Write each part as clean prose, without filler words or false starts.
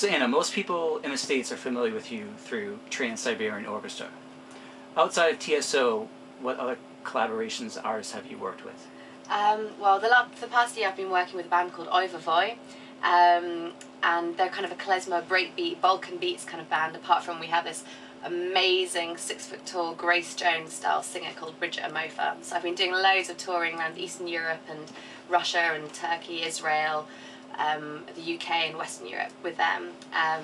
So Anna, most people in the States are familiar with you through Trans-Siberian Orchestra. Outside of TSO, what other collaborations, artists have you worked with? Well, the past year I've been working with a band called Overvoy, and they're kind of a klezmer, breakbeat, Balkan beats kind of band, apart from we have this amazing 6-foot-tall Grace Jones style singer called Bridget Amofa. So I've been doing loads of touring around Eastern Europe and Russia and Turkey, Israel, the UK and Western Europe with them, and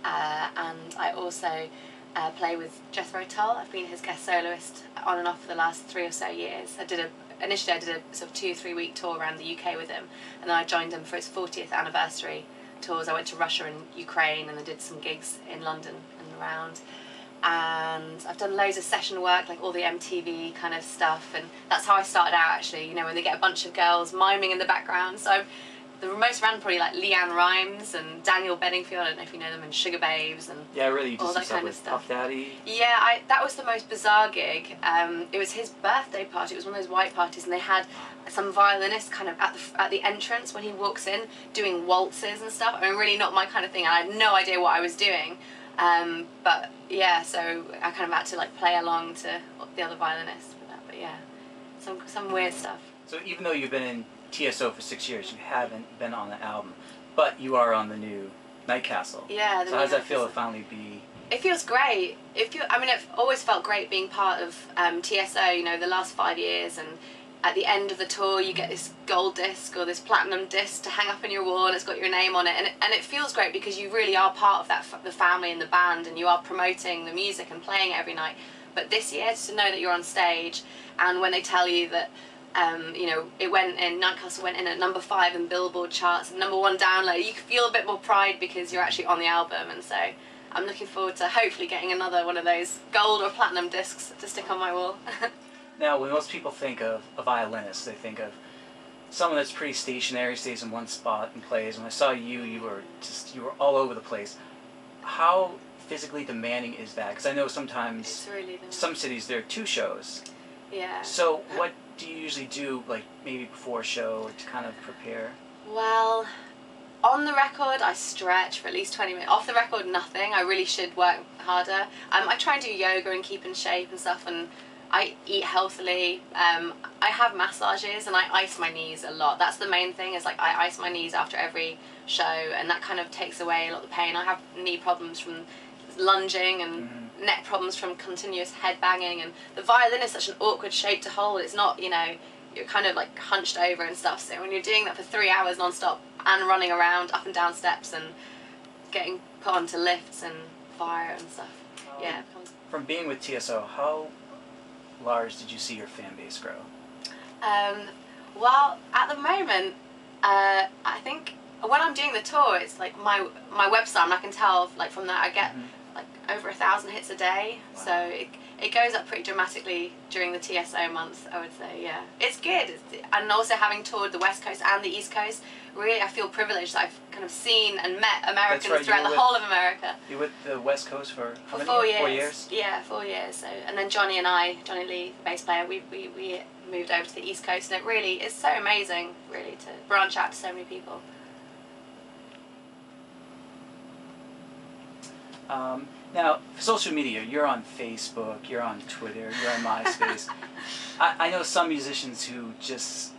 I also play with Jethro Tull. I've been his guest soloist on and off for the last 3 or so years. Initially I did a sort of 2-3 week tour around the UK with him, and then I joined him for his 40th anniversary tours. I went to Russia and Ukraine, and I did some gigs in London and around. And I've done loads of session work, like all the MTV kind of stuff, and that's how I started out actually, you know, when they get a bunch of girls miming in the background. So the most random, probably like Leanne Rimes and Daniel Bedingfield, I don't know if you know them, and Sugar Babes and yeah, really, you all did that some kind of stuff with stuff. Puff Daddy. Yeah, that was the most bizarre gig. It was his birthday party. It was one of those white parties, and they had some violinist kind of at the entrance when he walks in doing waltzes and stuff. I mean, really not my kind of thing. I had no idea what I was doing. But yeah, so I kind of had to like play along to the other violinists with that. But yeah, some weird stuff. So even though you've been in TSO for 6 years, you haven't been on the album, but you are on the new Night Castle. Yeah. So how does that feel to finally be? It feels great. I mean, it's always felt great being part of TSO. You know, the last 5 years, and at the end of the tour, you get this gold disc or this platinum disc to hang up on your wall, and it's got your name on it, and it feels great because you really are part of that, the family and the band, and you are promoting the music and playing it every night. But this year, to know that you're on stage, and when they tell you that, you know, Night Castle went in at #5 in Billboard charts and #1 download, you can feel a bit more pride because you're actually on the album, and so I'm looking forward to hopefully getting another one of those gold or platinum discs to stick on my wall. Now, when most people think of a violinist, they think of someone that's pretty stationary, stays in one spot and plays. When I saw you, you were all over the place. How physically demanding is that? Because I know sometimes It's really demanding. some cities there are 2 shows. Yeah. So what do you usually do, like maybe before a show, to kind of prepare? Well, on the record I stretch for at least 20 minutes. Off the record, nothing. I really should work harder. I try and do yoga and keep in shape and stuff, and I eat healthily. I have massages and I ice my knees a lot. That's the main thing, is like I ice my knees after every show, and that kind of takes away a lot of the pain. I have knee problems from lunging and neck problems from continuous head banging, and the violin is such an awkward shape to hold. It's not, you know, you're kind of like hunched over and stuff, so when you're doing that for 3 hours non-stop and running around up and down steps and getting put onto lifts and fire and stuff, yeah. From being with TSO, how large did you see your fan base grow? Well, at the moment, I think when I'm doing the tour, it's like my website, and I can tell like from that I get like over 1,000 hits a day. Wow. So it goes up pretty dramatically during the TSO months, I would say. Yeah, it's good. And also having toured the West Coast and the East Coast, really I feel privileged that I've kind of seen and met Americans throughout the whole of America. You were with the West Coast for how many 4 years? 4 years? Yeah, 4 years. So, and then Johnny Lee, the bass player, we moved over to the East Coast, and it's so amazing, really, to branch out to so many people. Now, for social media, you're on Facebook, you're on Twitter, you're on MySpace. I know some musicians who just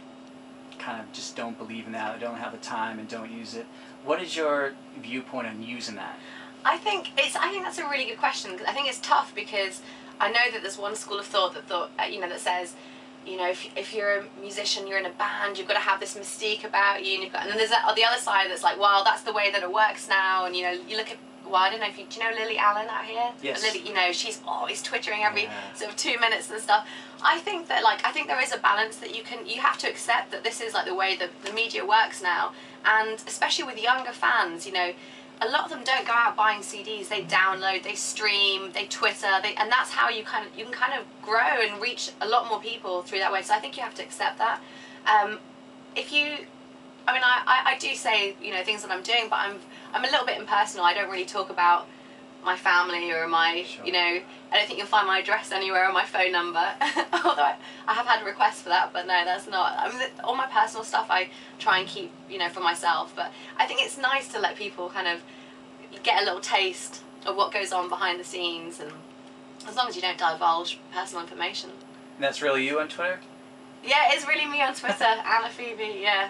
kind of just don't believe in that, or don't have the time and don't use it. What is your viewpoint on using that? I think that's a really good question, because I think it's tough, because I know that there's one school of thought that says, you know, if you're a musician, you're in a band, you've got to have this mystique about you, and then there's that, on the other side that's like, well, that's the way that it works now, and you know, you look at, well, I don't know if do you know Lily Allen out here? Yes. Lily, you know, she's always twittering every sort of 2 minutes and stuff. I think that I think there is a balance that you have to accept that this is like the way that the media works now, and especially with younger fans, you know, a lot of them don't go out buying CDs. They download, they stream, they Twitter, and that's how you can kind of grow and reach a lot more people through that way. So I think you have to accept that. I do say, you know, things that I'm doing, but I'm a little bit impersonal. I don't really talk about my family or my, you know, I don't think you'll find my address anywhere or my phone number. Although I have had requests for that, but no, that's not. I mean, all my personal stuff I try and keep, you know, for myself. But I think it's nice to let people kind of get a little taste of what goes on behind the scenes, and as long as you don't divulge personal information. And that's really you on Twitter? Yeah, it's really me on Twitter, Anna Phoebe, yeah.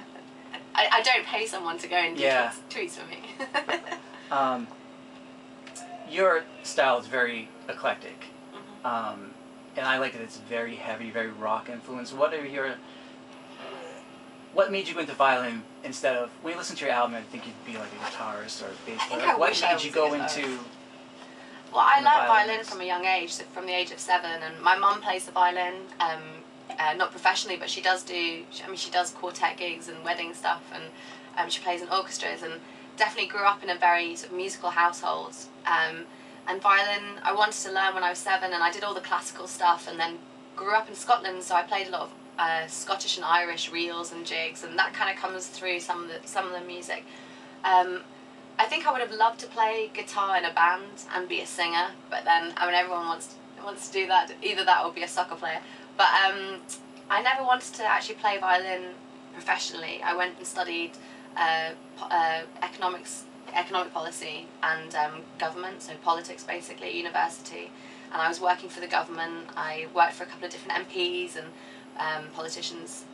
I don't pay someone to go and do tweets for me. Your style is very eclectic. Mm-hmm. And I like that it's very heavy, very rock influenced. What made you go into violin instead of, when you listen to your album, I think you'd be like a guitarist or a bass player. What made you go into... Well, I learned violin from a young age, so from the age of 7, and my mum plays the violin, not professionally, but she does quartet gigs and wedding stuff, and she plays in orchestras, and definitely grew up in a very sort of musical household. And violin, I wanted to learn when I was 7, and I did all the classical stuff, and then grew up in Scotland, so I played a lot of Scottish and Irish reels and jigs, and that kind of comes through some of the music. I think I would have loved to play guitar in a band and be a singer, but then, I mean, everyone wants to do that, either that or be a soccer player. But I never wanted to actually play violin professionally. I went and studied economic policy and government, so politics basically, at university. And I was working for the government. I worked for a couple of different MPs and politicians.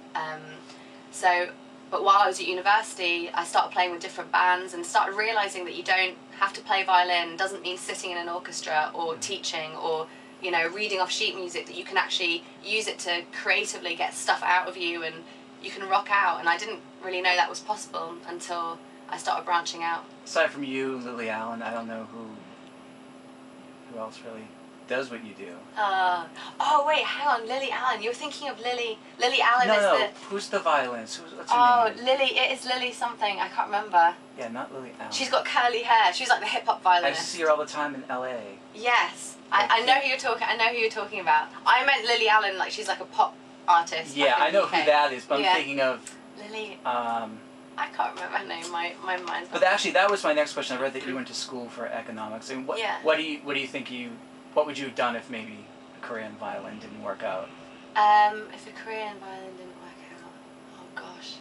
But while I was at university, I started playing with different bands and started realising that you don't have to play violin. It doesn't mean sitting in an orchestra or teaching or, you know, reading off sheet music, that you can actually use it to creatively get stuff out of you and you can rock out. And I didn't really know that was possible until I started branching out. Aside from you, Lily Allen, I don't know who else really does what you do. Oh wait, hang on, Lily Allen. You're thinking of Lily Allen. No, who's the violinist? What's her name? Lily. It is Lily something. I can't remember. Yeah, not Lily Allen. She's got curly hair. She's like the hip hop violinist. I see her all the time in LA. Yes, I know who you're talking. I know who you're talking about. I meant Lily Allen, like she's like a pop artist. Yeah, I know who that is, but I'm thinking of Lily. I can't remember her name. My mind's. But actually, that was my next question. I read that you went to school for economics. I mean, what do you think what would you have done if maybe a career in violin didn't work out? If a career in violin didn't work out, oh gosh.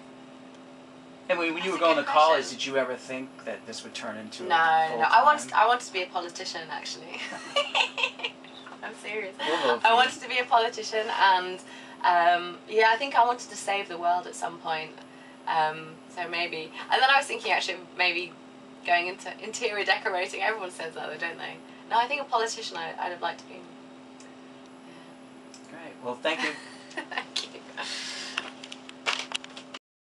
And when you were going to college, did you ever think that this would turn into No. I wanted to be a politician, actually. I'm serious. I wanted to be a politician, and I think I wanted to save the world at some point. So maybe, and then I was thinking actually maybe going into interior decorating. Everyone says that, though, don't they? No, I think a politician I'd have liked to be. Great. Well, thank you.